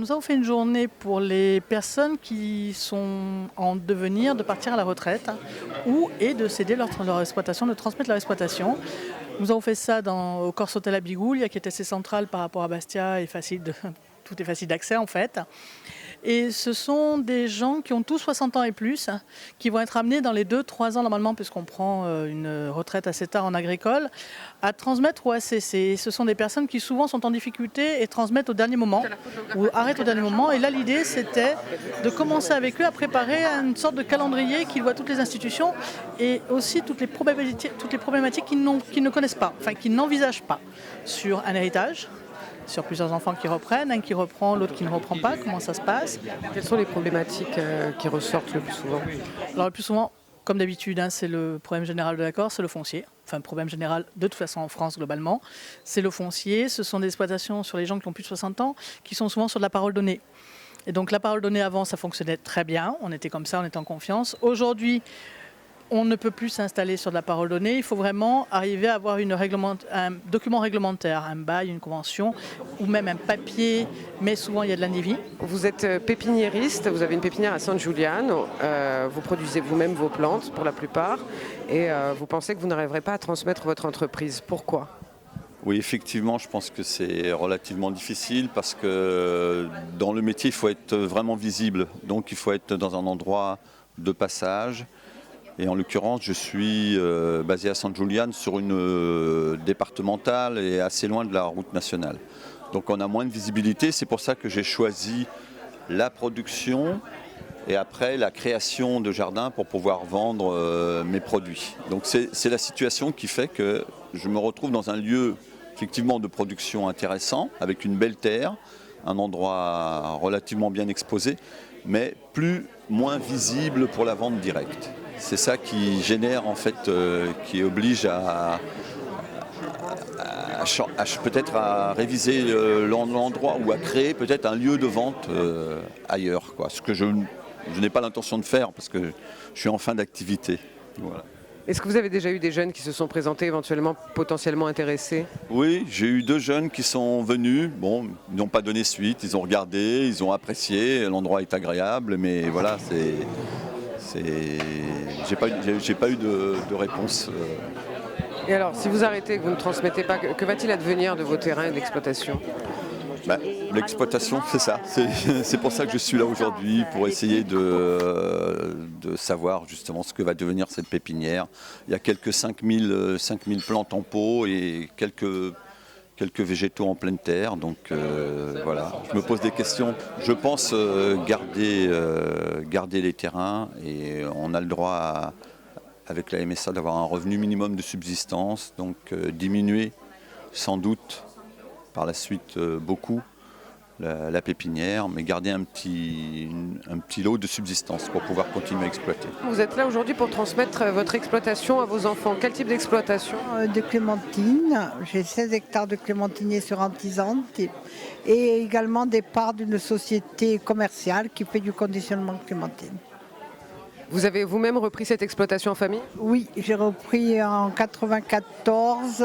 nous avons fait une journée pour les personnes qui sont en devenir de partir à la retraite et de céder leur exploitation, de transmettre leur exploitation. Nous avons fait ça au Corse Hotel à Bigoulia, qui est assez central par rapport à Bastia et tout est facile d'accès en fait. Et ce sont des gens qui ont tous 60 ans et plus, qui vont être amenés dans les 2-3 ans normalement, puisqu'on prend une retraite assez tard en agricole, à transmettre au ACC. Ce sont des personnes qui souvent sont en difficulté et transmettent au dernier moment, ou arrêtent au dernier moment. Et là, l'idée, c'était de commencer avec eux à préparer une sorte de calendrier qui voit toutes les institutions et aussi toutes les problématiques qu'ils ne connaissent pas, enfin qu'ils n'envisagent pas, sur un héritage, sur plusieurs enfants qui reprennent, un qui reprend, l'autre qui ne reprend pas, comment ça se passe. Quelles sont les problématiques qui ressortent le plus souvent? Alors le plus souvent, comme d'habitude, c'est le problème général de la Corse, c'est le foncier. Enfin, le problème général de toute façon en France globalement, c'est le foncier. Ce sont des exploitations sur les gens qui ont plus de 60 ans, qui sont souvent sur de la parole donnée. Et donc la parole donnée avant, ça fonctionnait très bien, on était comme ça, on était en confiance. Aujourd'hui, on ne peut plus s'installer sur de la parole donnée, il faut vraiment arriver à avoir un document réglementaire, un bail, une convention, ou même un papier, mais souvent il y a de l'indivis. Vous êtes pépiniériste, vous avez une pépinière à San Giuliano, vous produisez vous-même vos plantes pour la plupart, et vous pensez que vous n'arriverez pas à transmettre votre entreprise. Pourquoi ? Oui, effectivement, je pense que c'est relativement difficile parce que dans le métier, il faut être vraiment visible. Donc il faut être dans un endroit de passage. Et en l'occurrence, je suis basé à San Giuliano sur une départementale et assez loin de la route nationale. Donc on a moins de visibilité, c'est pour ça que j'ai choisi la production et après la création de jardins pour pouvoir vendre mes produits. Donc c'est la situation qui fait que je me retrouve dans un lieu effectivement de production intéressant, avec une belle terre, un endroit relativement bien exposé, mais moins visible pour la vente directe. C'est ça qui génère en fait, qui oblige peut-être à réviser l'endroit ou à créer peut-être un lieu de vente ailleurs, quoi. Ce que je n'ai pas l'intention de faire parce que je suis en fin d'activité. Voilà. Est-ce que vous avez déjà eu des jeunes qui se sont présentés éventuellement potentiellement intéressés ? Oui, j'ai eu 2 jeunes qui sont venus. Bon, ils n'ont pas donné suite, ils ont regardé, ils ont apprécié, l'endroit est agréable, mais voilà, j'ai pas eu de réponse. Et alors, si vous arrêtez, que vous ne transmettez pas, que va-t-il advenir de vos terrains et de l'exploitation ? L'exploitation, c'est ça. C'est pour ça que je suis là aujourd'hui, pour essayer de savoir justement ce que va devenir cette pépinière. Il y a quelques 5000 plantes en pot et quelques végétaux en pleine terre. Donc voilà, je me pose des questions. Je pense garder les terrains et on a le droit avec la MSA d'avoir un revenu minimum de subsistance, donc diminuer sans doute par la suite beaucoup la pépinière, mais garder un petit lot de subsistance pour pouvoir continuer à exploiter. Vous êtes là aujourd'hui pour transmettre votre exploitation à vos enfants. Quel type d'exploitation ? De clémentine. J'ai 16 hectares de clémentiniers sur Antisante et également des parts d'une société commerciale qui fait du conditionnement de clémentine. Vous avez vous-même repris cette exploitation en famille ? Oui, j'ai repris en 1994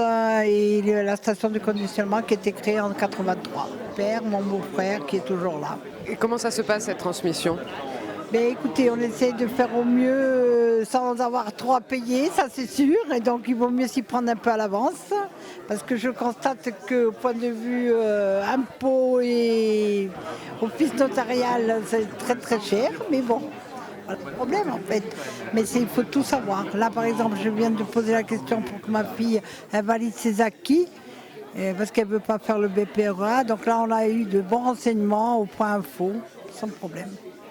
et la station de conditionnement qui a été créée en 1983. Père, mon beau-frère qui est toujours là. Et comment ça se passe cette transmission ? Écoutez, on essaie de faire au mieux sans avoir trop à payer, ça c'est sûr. Et donc il vaut mieux s'y prendre un peu à l'avance. Parce que je constate qu'au point de vue impôt et office notarial, c'est très très cher. Mais bon. Pas de problème en fait, mais il faut tout savoir. Là par exemple, je viens de poser la question pour que ma fille valide ses acquis, parce qu'elle ne veut pas faire le BPREA. Donc là on a eu de bons renseignements au point info, sans problème.